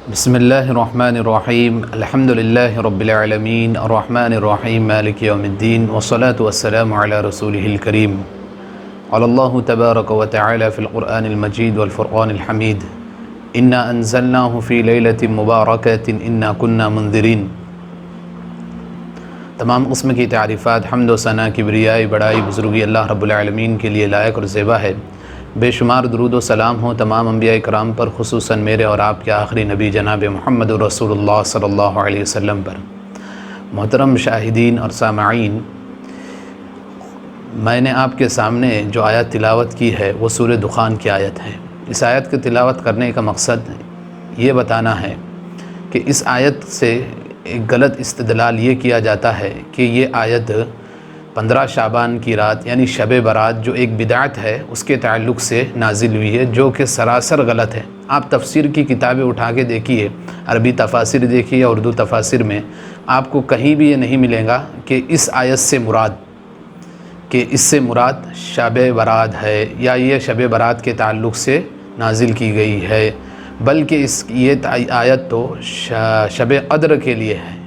بسم اللہ الرحمن الرحیم الحمد للہ رب العالمین الرحمن الرحیم مالک یوم الدین والصلاة والسلام علی رسولہ الکریم قال اللہ تبارک و تعالی فی القرآن المجید والفرقان الحمید انا انزلناہ فی لیلۃ مبارکۃ انا کننا منذرین۔ تمام قسم کی تعریفات حمد و ثنا کبریائی بڑائی بزرگی اللہ رب العالمین کے لیے لائق اور زیبا ہے۔ بے شمار درود و سلام ہوں تمام انبیاء کرام پر، خصوصاً میرے اور آپ کے آخری نبی جناب محمد رسول اللہ صلی اللہ علیہ وسلم پر۔ محترم شاہدین اور سامعین، میں نے آپ کے سامنے جو آیت تلاوت کی ہے وہ سورہ دخان کی آیت ہے۔ اس آیت کی تلاوت کرنے کا مقصد یہ بتانا ہے کہ اس آیت سے ایک غلط استدلال یہ کیا جاتا ہے کہ یہ آیت 15 شعبان کی رات یعنی شب برات جو ایک بدعت ہے اس کے تعلق سے نازل ہوئی ہے، جو کہ سراسر غلط ہے۔ آپ تفسیر کی کتابیں اٹھا کے دیکھیے، عربی تفاسیر دیکھیے، اردو تفاسیر میں آپ کو کہیں بھی یہ نہیں ملے گا کہ اس آیت سے مراد شب برات ہے یا یہ شب برات کے تعلق سے نازل کی گئی ہے، بلکہ یہ آیت تو شب قدر کے لیے ہے۔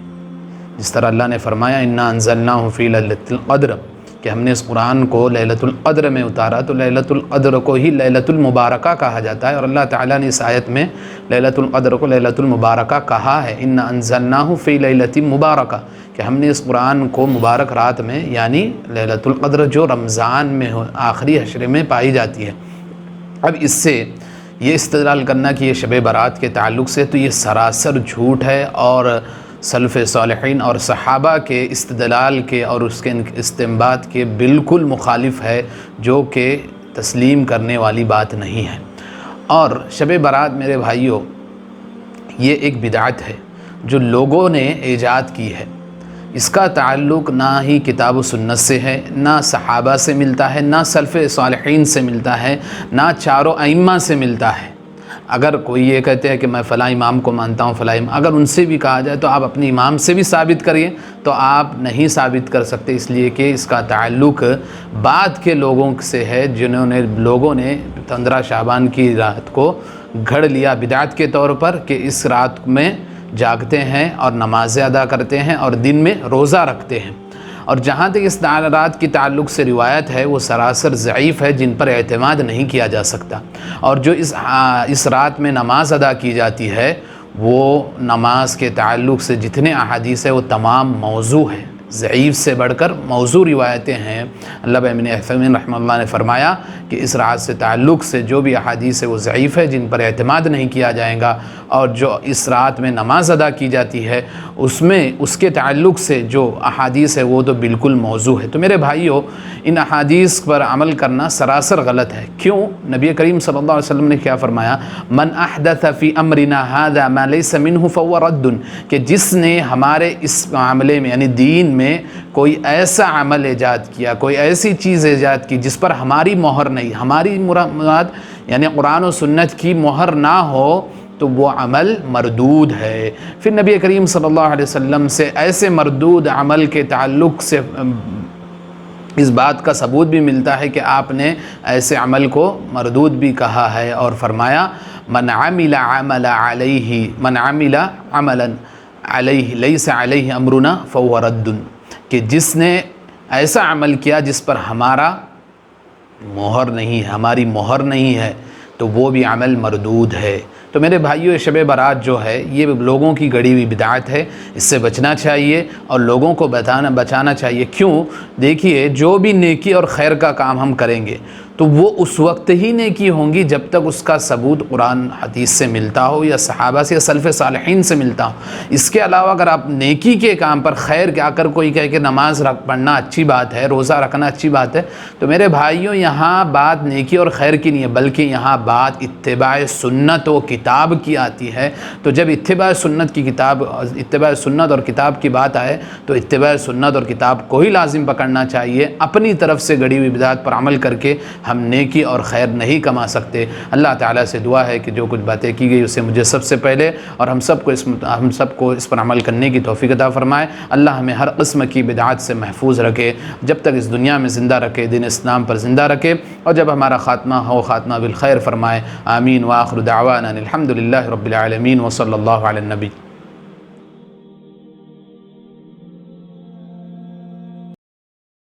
جس طرح اللہ نے فرمایا انا انزلناہ فی لیلۃ القدر، کہ ہم نے اس قرآن کو لیلۃ القدر میں اتارا، تو لیلۃ القدر کو ہی لیلۃ المبارکہ کہا جاتا ہے، اور اللہ تعالیٰ نے اس آیت میں لیلۃ القدر کو لیلۃ المبارکہ کہا ہے۔ انا انزلناہ فی لیلۃ مبارکہ، کہ ہم نے اس قرآن کو مبارک رات میں یعنی لیلۃ القدر جو رمضان میں آخری عشرے میں پائی جاتی ہے۔ اب اس سے یہ استدلال کرنا کہ یہ شب برات کے تعلق سے، تو یہ سراسر جھوٹ ہے اور سلف صالحین اور صحابہ کے استدلال کے اور اس کے استنباط کے بالکل مخالف ہے، جو کہ تسلیم کرنے والی بات نہیں ہے۔ اور شب برات میرے بھائیوں یہ ایک بدعت ہے جو لوگوں نے ایجاد کی ہے۔ اس کا تعلق نہ ہی کتاب و سنت سے ہے، نہ صحابہ سے ملتا ہے، نہ سلف صالحین سے ملتا ہے، نہ چاروں ائمہ سے ملتا ہے۔ اگر کوئی یہ کہتے ہیں کہ میں فلاں امام کو مانتا ہوں، فلاں امام، اگر ان سے بھی کہا جائے تو آپ اپنے امام سے بھی ثابت کریے، تو آپ نہیں ثابت کر سکتے، اس لیے کہ اس کا تعلق بعد کے لوگوں سے ہے، لوگوں نے 15 شعبان کی رات کو گھڑ لیا بدعت کے طور پر کہ اس رات میں جاگتے ہیں اور نمازیں ادا کرتے ہیں اور دن میں روزہ رکھتے ہیں۔ اور جہاں تک اس رات کی تعلق سے روایت ہے وہ سراسر ضعیف ہے، جن پر اعتماد نہیں کیا جا سکتا۔ اور جو اس رات میں نماز ادا کی جاتی ہے، وہ نماز کے تعلق سے جتنے احادیث ہیں وہ تمام موضوع ہیں، ضعیف سے بڑھ کر موضوع روایتیں ہیں۔ علامہ ابن عثیمین رحمہ اللہ نے فرمایا کہ اس رات سے تعلق سے جو بھی احادیث ہے وہ ضعیف ہے، جن پر اعتماد نہیں کیا جائے گا، اور جو اس رات میں نماز ادا کی جاتی ہے اس کے تعلق سے جو احادیث ہے وہ تو بالکل موضوع ہے۔ تو میرے بھائیوں، ان احادیث پر عمل کرنا سراسر غلط ہے۔ کیوں؟ نبی کریم صلی اللہ علیہ وسلم نے کیا فرمایا؟ من احدث فی امرنا ھذا ما لیس منہ فہو رد، کہ جس نے ہمارے اس معاملے میں یعنی دین میں کوئی ایسا عمل ایجاد کیا، کوئی ایسی چیز ایجاد کی جس پر ہماری مہر نہیں، ہماری مراد یعنی قرآن و سنت کی مہر نہ ہو، تو وہ عمل مردود ہے۔ پھر نبی کریم صلی اللہ علیہ وسلم سے ایسے مردود عمل کے تعلق سے اس بات کا ثبوت بھی ملتا ہے کہ آپ نے ایسے عمل کو مردود بھی کہا ہے، اور فرمایا من عمل عملا علیہ لیس علیہ امرنا فہو رد، کہ جس نے ایسا عمل کیا جس پر ہمارا مہر نہیں ہے، ہماری مہر نہیں ہے، تو وہ بھی عمل مردود ہے۔ تو میرے بھائیوں، شب برات جو ہے یہ لوگوں کی گڑی ہوئی بدعت ہے، اس سے بچنا چاہیے اور لوگوں کو بچانا چاہیے۔ کیوں؟ دیکھیے، جو بھی نیکی اور خیر کا کام ہم کریں گے تو وہ اس وقت ہی نیکی ہوں گی جب تک اس کا ثبوت قرآن حدیث سے ملتا ہو یا صحابہ سے یا سلف صالحین سے ملتا ہو۔ اس کے علاوہ اگر آپ نیکی کے کام پر خیر کے آ کر کوئی کہے کہ نماز پڑھنا اچھی بات ہے، روزہ رکھنا اچھی بات ہے، تو میرے بھائیوں یہاں بات نیکی اور خیر کی نہیں ہے، بلکہ یہاں بات اتباع سنت و کتاب کی آتی ہے۔ تو جب اتباع سنت اور کتاب کی بات آئے تو اتباع سنت اور کتاب کو ہی لازم پکڑنا چاہیے، اپنی طرف سے گڑی ہوئی بدعت پر عمل کر کے ہم نیکی اور خیر نہیں کما سکتے۔ اللہ تعالیٰ سے دعا ہے کہ جو کچھ باتیں کی گئی اسے مجھے سب سے پہلے اور ہم سب کو اس پر عمل کرنے کی توفیق عطا فرمائے۔ اللہ ہمیں ہر قسم کی بدعات سے محفوظ رکھے، جب تک اس دنیا میں زندہ رکھے، دین اسلام پر زندہ رکھے، اور جب ہمارا خاتمہ ہو خاتمہ بالخیر فرمائے۔ آمین وآخر دعوانا الحمد للہ رب العالمین وصلی اللہ علی النبی۔